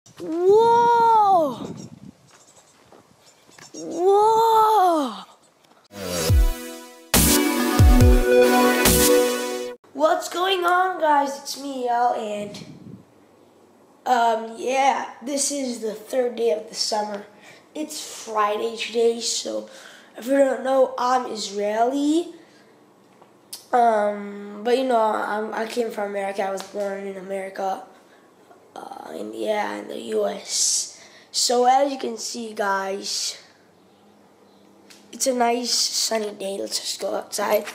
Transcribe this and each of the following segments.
Whoa! Whoa! What's going on, guys? It's me, Al, and yeah, this is the third day of the summer. It's Friday today, so if you don't know, I'm Israeli. But you know, I came from America. I was born in America, and yeah, in the U.S. So as you can see, guys, it's a nice sunny day. Let's just go outside.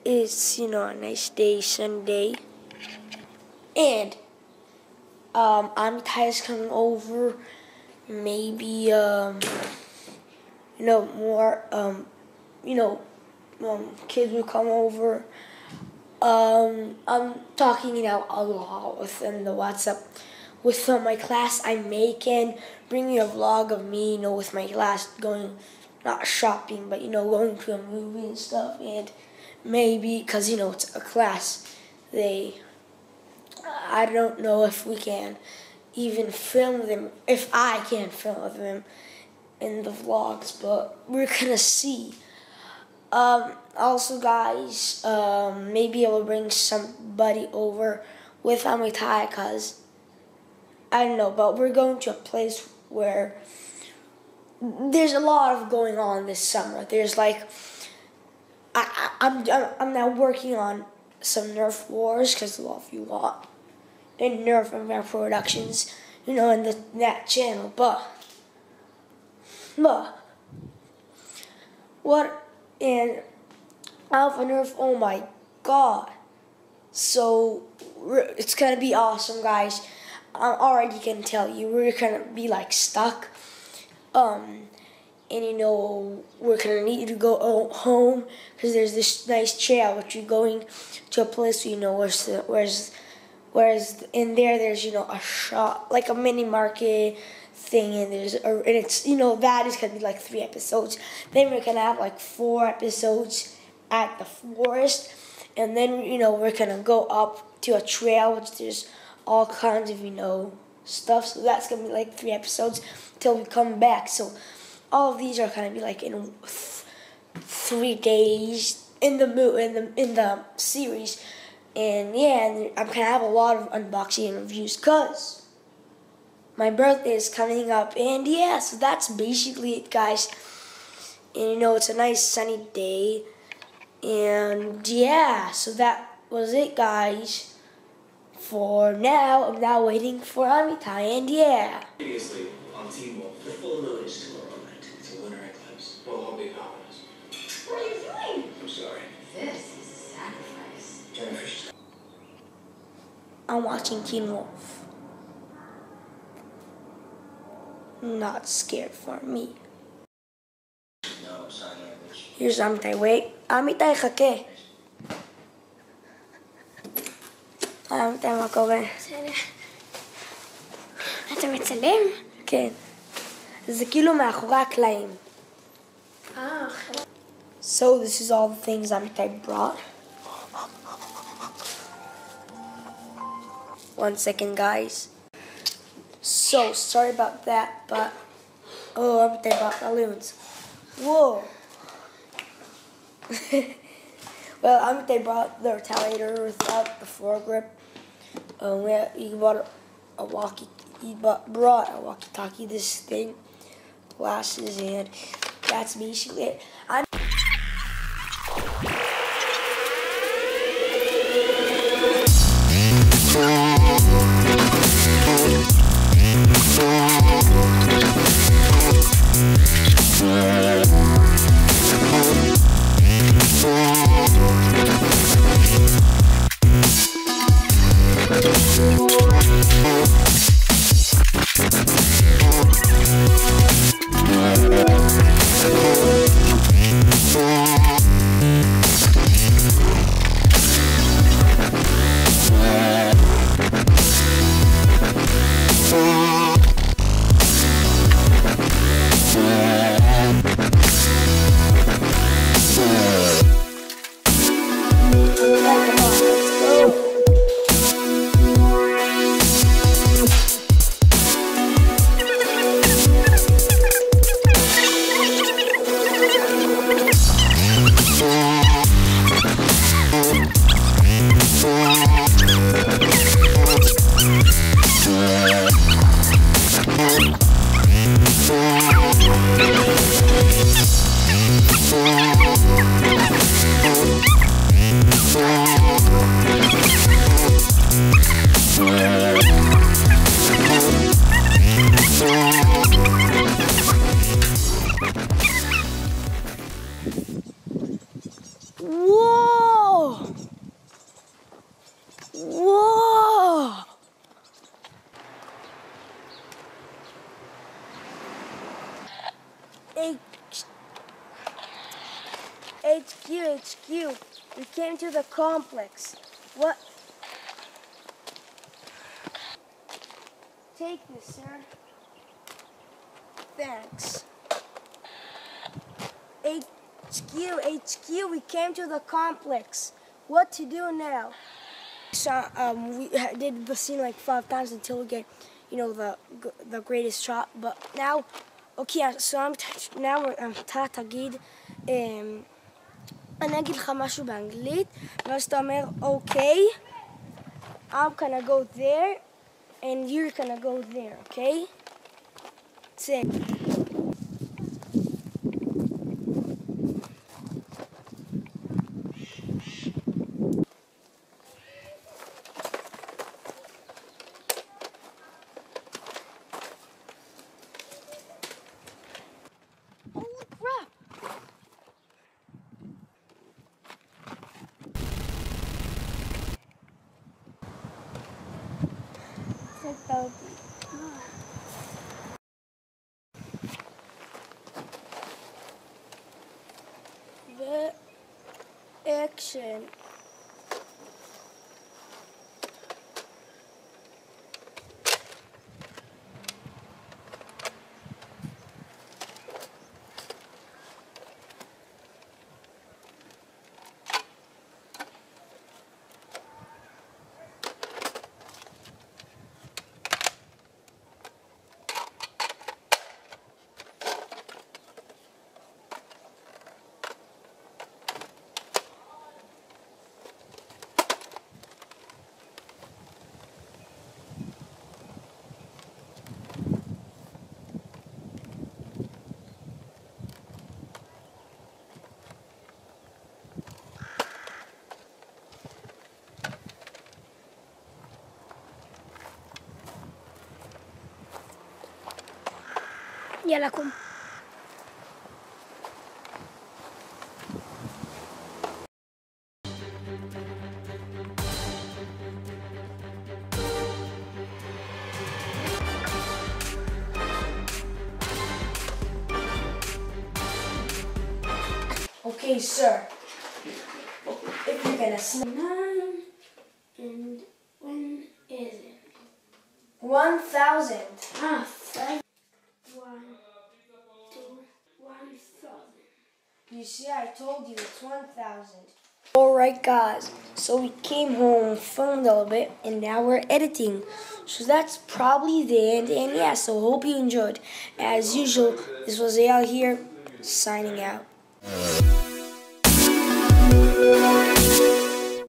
It's, you know, a nice day, sunny day, and Ty's coming over. Maybe you know, more kids will come over. I'm talking, you know, a lot within the WhatsApp with my class. I make and bringing a vlog of me, you know, with my class going, not shopping, but you know, going to a movie and stuff. And maybe, because you know, it's a class, I don't know if we can even film them, if I can film them in the vlogs, but we're gonna see. Also, guys, maybe I will bring somebody over with Amitai, cause I don't know, but we're going to a place where there's a lot of going on this summer. There's like, I'm now working on some Nerf wars, cause a lot of you want and Nerf and Nerf Productions, you know, in that channel, but what, and Alpha Nerf, oh my god. So it's gonna be awesome, guys. I already can tell you, we're gonna be like stuck, and you know, we're gonna need to go home because there's this nice trail which you're going to a place, you know, whereas in there's, you know, a shop, like a mini market thing, and and it's, you know, that is gonna be like 3 episodes. Then we're gonna have like 4 episodes at the forest, and then, you know, we're gonna go up to a trail which there's all kinds of, you know, stuff. So that's gonna be like 3 episodes till we come back. So all of these are gonna be like in 3 days in the series. And yeah, and I'm gonna have a lot of unboxing and reviews cause my birthday is coming up, and yeah, so that's basically it, guys. And you know, it's a nice sunny day, and yeah, so that was it, guys. For now, I'm now waiting for Amitai, and yeah. Previously on Teen Wolf, the full moon is tomorrow night. It's a lunar eclipse. Well, I'll be powerless. What are you doing? I'm sorry. This is a sacrifice. Jennifer's. I'm watching Teen Wolf. Not scared for me. No, sign language. Here's Amitai. Wait. Amitai, חכה. Amitai, מה קורה? אתה מצלם? כן. זה כאילו מאחורי הקלעים. So this is all the things Amitai brought. 1 second, guys. So sorry about that, but Amitai brought balloons. Whoa. Well, Amitai brought the retaliator without the foregrip. He brought a walkie-talkie, this thing, glasses, and that's basically it. HQ. We came to the complex. What? Take this, sir. Thanks. HQ, we came to the complex. What to do now? So we did the scene like 5 times until we get, you know, the greatest shot. But now, okay, so now אתה תגיד, אני אגיד לך משהו באנגלית, ואז אתה אומר, okay, I'm gonna go there, and you're gonna go there, okay? That's it. Holy crap! The action. يلا قوم. Okay, sir. If you're gonna snap. And when is it? 1,000. Ah, 5, 1, 2, 1,000. You see, I told you it's 1,000. Alright guys, so we came home, filmed a little bit, and now we're editing. So that's probably the end, and yeah, so hope you enjoyed. As usual, this was Eyal here, signing out.